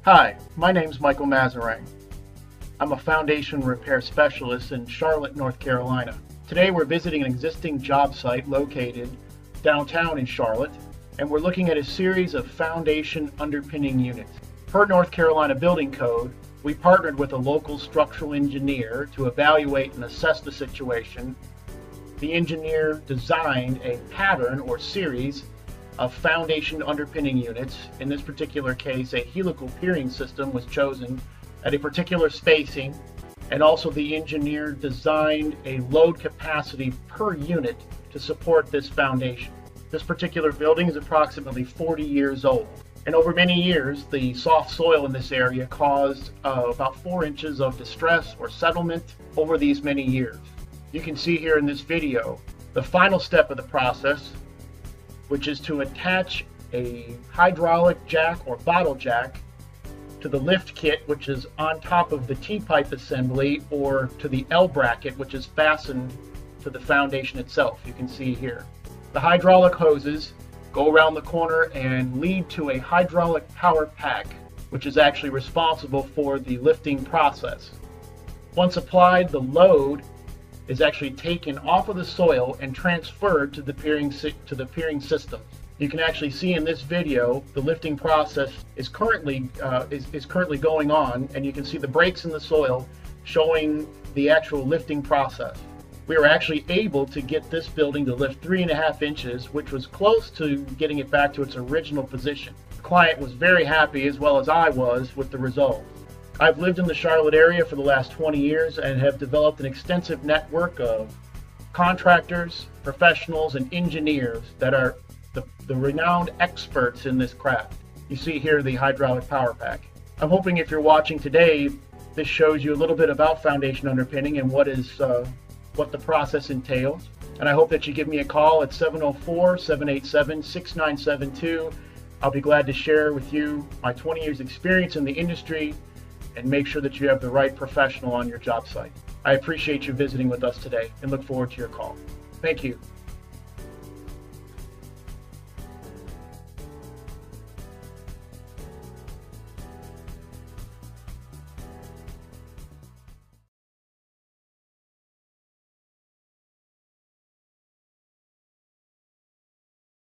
Hi, my name's Michael Masserang. I'm a foundation repair specialist in Charlotte, North Carolina. Today we're visiting an existing job site located downtown in Charlotte, and we're looking at a series of foundation underpinning units. Per North Carolina Building Code, we partnered with a local structural engineer to evaluate and assess the situation. The engineer designed a pattern or series of foundation underpinning units. In this particular case, a helical piering system was chosen at a particular spacing, and also the engineer designed a load capacity per unit to support this foundation. This particular building is approximately 40 years old, and over many years the soft soil in this area caused about 4 inches of distress or settlement over these many years. You can see here in this video the final step of the process, which is to attach a hydraulic jack or bottle jack to the lift kit, which is on top of the T-pipe assembly, or to the L bracket, which is fastened to the foundation itself. You can see here. The hydraulic hoses go around the corner and lead to a hydraulic power pack, which is actually responsible for the lifting process. Once applied, the load is actually taken off of the soil and transferred to the piering system. You can actually see in this video the lifting process is currently going on, and you can see the breaks in the soil showing the actual lifting process. We were actually able to get this building to lift 3.5 inches, which was close to getting it back to its original position. The client was very happy, as well as I was, with the result. I've lived in the Charlotte area for the last 20 years and have developed an extensive network of contractors, professionals, and engineers that are the renowned experts in this craft. You see here the hydraulic power pack. I'm hoping if you're watching today, this shows you a little bit about foundation underpinning and what the process entails. And I hope that you give me a call at 704-787-6972. I'll be glad to share with you my 20 years experience in the industry and make sure that you have the right professional on your job site. I appreciate you visiting with us today and look forward to your call. Thank you.